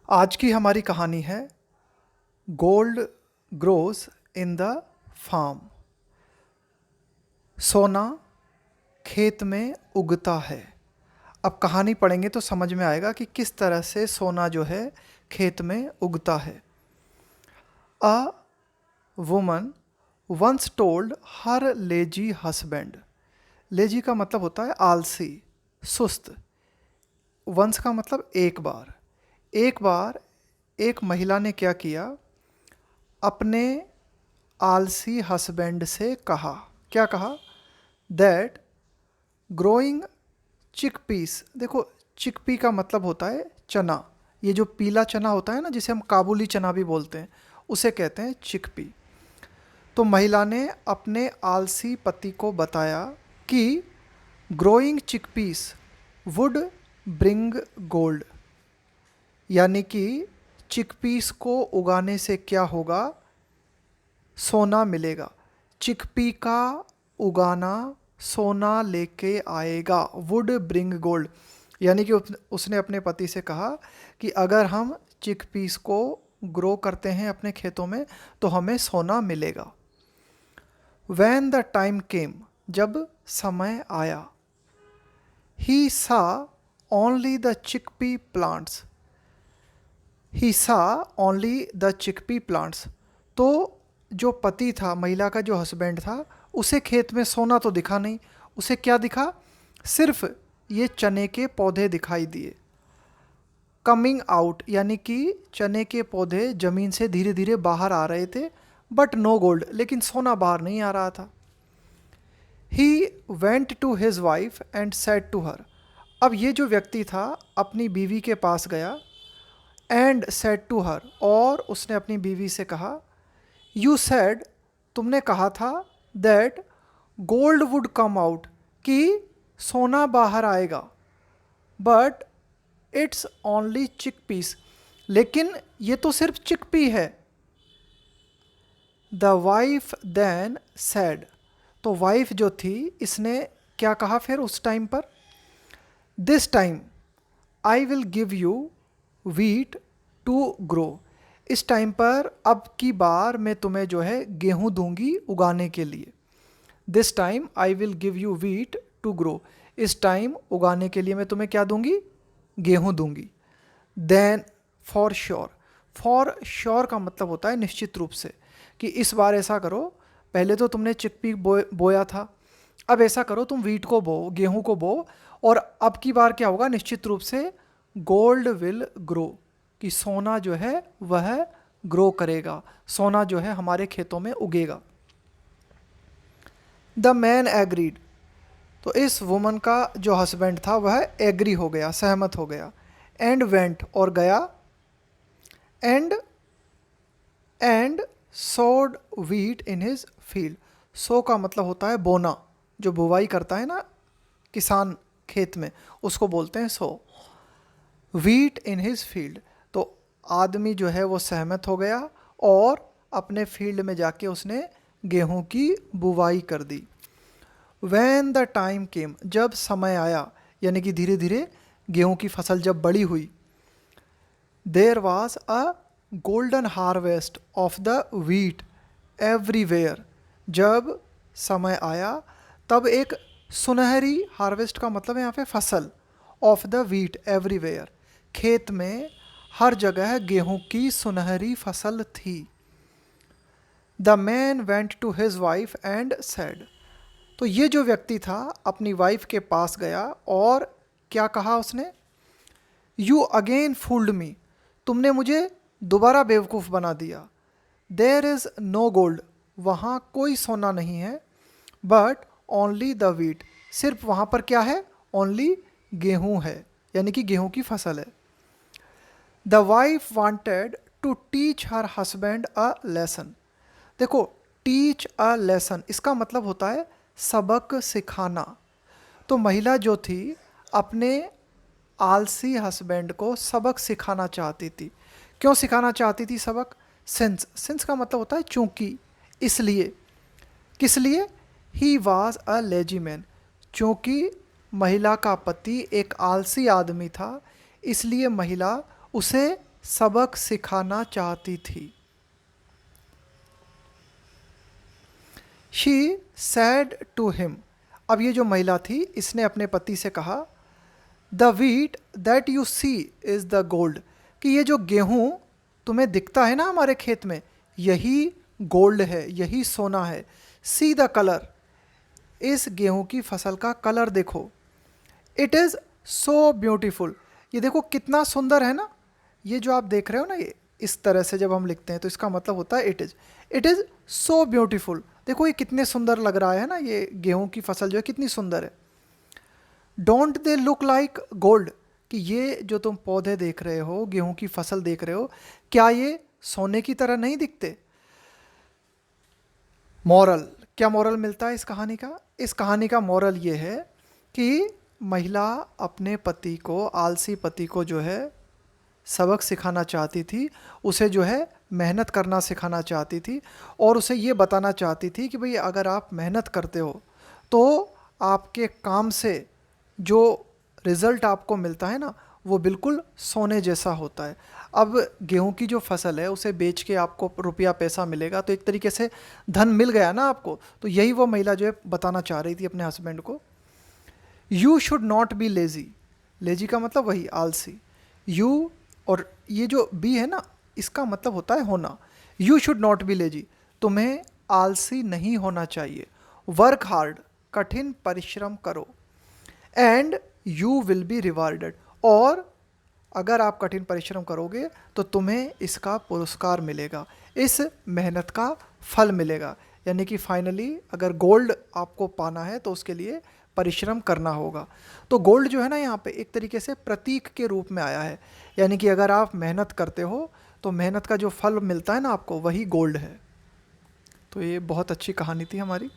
आज की हमारी कहानी है gold grows in the farm. सोना खेत में उगता है। अब कहानी पढ़ेंगे तो समझ में आएगा कि किस तरह से सोना जो है खेत में उगता है। A woman once told her lazy husband. Lazy का मतलब होता है आलसी, सुस्त। वंस का मतलब एक बार। एक बार एक महिला ने क्या किया, अपने आलसी हस्बैंड से कहा। क्या कहा? That growing chickpeas. देखो, चिकपी का मतलब होता है चना। ये जो पीला चना होता है ना, जिसे हम काबुली चना भी बोलते हैं, उसे कहते हैं चिकपी। तो महिला ने अपने आलसी पति को बताया कि growing chickpeas would bring gold, यानी कि चिकपीस को उगाने से क्या होगा, सोना मिलेगा। चिकपी का उगाना सोना लेके आएगा। वुड ब्रिंग गोल्ड, यानी कि उसने अपने पति से कहा कि अगर हम चिकपीस को ग्रो करते हैं अपने खेतों में तो हमें सोना मिलेगा। When the time came, जब समय आया, he saw only the chickpea plants. He saw only the chickpea plants. तो जो पति था, महिला का जो हस्बैंड था, उसे खेत में सोना तो दिखा नहीं। उसे क्या दिखा? सिर्फ ये चने के पौधे दिखाई दिए। कमिंग आउट, यानी कि चने के पौधे ज़मीन से धीरे धीरे बाहर आ रहे थे, बट नो गोल्ड, लेकिन सोना बाहर नहीं आ रहा था। He went to his wife and said to her. अब ये जो व्यक्ति था अपनी बीवी के पास गया, एंड सेड टू हर, और उसने अपनी बीवी से कहा, यू सेड, तुमने कहा था, that gold would come out, कि सोना बाहर आएगा, बट इट्स ओनली चिकपीस, लेकिन ये तो सिर्फ चिकपी है। द वाइफ देन सेड, तो वाइफ जो थी इसने क्या कहा फिर उस टाइम पर? This time I will give you wheat to grow. इस टाइम पर अब की बार मैं तुम्हें जो है गेहूं दूंगी उगाने के लिए। This time I will give you wheat to grow. इस टाइम उगाने के लिए मैं तुम्हें क्या दूंगी? गेहूं दूंगी। Then for sure, for sure का मतलब होता है निश्चित रूप से, कि इस बार ऐसा करो, पहले तो तुमने चिकपी बोया था, अब ऐसा करो तुम व्हीट को बो, गेहूं को बो, और अब की बार क्या होगा? निश्चित रूप से गोल्ड विल ग्रो, कि सोना जो है वह ग्रो करेगा, सोना जो है हमारे खेतों में उगेगा। द मैन एग्रीड, तो इस वुमन का जो हस्बैंड था वह एग्री हो गया, सहमत हो गया। एंड वेंट, और गया, एंड सोड व्हीट इन हिज फील्ड। सो का मतलब होता है बोना, जो बुवाई करता है ना किसान खेत में, उसको बोलते हैं सो। व्हीट इन हिज फील्ड, तो आदमी जो है वो सहमत हो गया और अपने फील्ड में जाके उसने गेहूं की बुवाई कर दी। वैन द टाइम केम, जब समय आया, यानी कि धीरे धीरे गेहूं की फसल जब बड़ी हुई, there was a golden harvest of the wheat everywhere. जब समय आया तब एक सुनहरी, हार्वेस्ट का मतलब है यहाँ पे फसल, ऑफ द व्हीट एवरीवेयर, खेत में हर जगह गेहूं की सुनहरी फसल थी। The man went to his wife and said, तो ये जो व्यक्ति था अपनी वाइफ के पास गया और क्या कहा उसने? यू अगेन फूल्ड मी, तुमने मुझे दोबारा बेवकूफ़ बना दिया। देयर इज़ नो गोल्ड, वहाँ कोई सोना नहीं है, बट ओनली द व्हीट, सिर्फ वहाँ पर क्या है? ओनली गेहूँ है, यानी कि गेहूँ की फसल है। The wife wanted to teach her husband a lesson. देखो, टीच अ लेसन इसका मतलब होता है सबक सिखाना। तो महिला जो थी अपने आलसी हस्बैंड को सबक सिखाना चाहती थी। क्यों सिखाना चाहती थी सबक? सिंस का मतलब होता है चूंकि, इसलिए। किस लिए? He was a lazy man, चूँकि महिला का पति एक आलसी आदमी था, इसलिए महिला उसे सबक सिखाना चाहती थी। She said to him. अब ये जो महिला थी इसने अपने पति से कहा, the wheat that you see is the gold, कि ये जो गेहूँ तुम्हें दिखता है ना हमारे खेत में, यही गोल्ड है, यही सोना है। सी द कलर, इस गेहूँ की फसल का कलर देखो। इट इज़ सो ब्यूटीफुल, ये देखो कितना सुंदर है ना। ये जो आप देख रहे हो ना, ये इस तरह से जब हम लिखते हैं तो इसका मतलब होता है इट इज़ सो ब्यूटीफुल। देखो ये कितने सुंदर लग रहा है ना, ये गेहूं की फसल जो है कितनी सुंदर है। Don't they look like gold, कि ये जो तुम पौधे देख रहे हो, गेहूं की फसल देख रहे हो, क्या ये सोने की तरह नहीं दिखते। मॉरल, क्या मॉरल मिलता है इस कहानी का? इस कहानी का मॉरल ये है कि महिला अपने पति को, आलसी पति को जो है सबक सिखाना चाहती थी, उसे जो है मेहनत करना सिखाना चाहती थी, और उसे ये बताना चाहती थी कि भाई अगर आप मेहनत करते हो तो आपके काम से जो रिज़ल्ट आपको मिलता है ना, वो बिल्कुल सोने जैसा होता है। अब गेहूं की जो फसल है उसे बेच के आपको रुपया पैसा मिलेगा, तो एक तरीके से धन मिल गया ना आपको। तो यही वो महिला जो है बताना चाह रही थी अपने हस्बैंड को। You should not be lazy, lazy का मतलब वही आलसी। यू, और ये जो बी है ना, इसका मतलब होता है होना। You should not be lazy, तुम्हें आलसी नहीं होना चाहिए। वर्क हार्ड, कठिन परिश्रम करो। And you will be rewarded, और अगर आप कठिन परिश्रम करोगे तो तुम्हें इसका पुरस्कार मिलेगा, इस मेहनत का फल मिलेगा। यानी कि फाइनली अगर गोल्ड आपको पाना है तो उसके लिए परिश्रम करना होगा। तो गोल्ड जो है ना यहाँ पे एक तरीके से प्रतीक के रूप में आया है, यानी कि अगर आप मेहनत करते हो तो मेहनत का जो फल मिलता है ना आपको, वही गोल्ड है। तो ये बहुत अच्छी कहानी थी हमारी।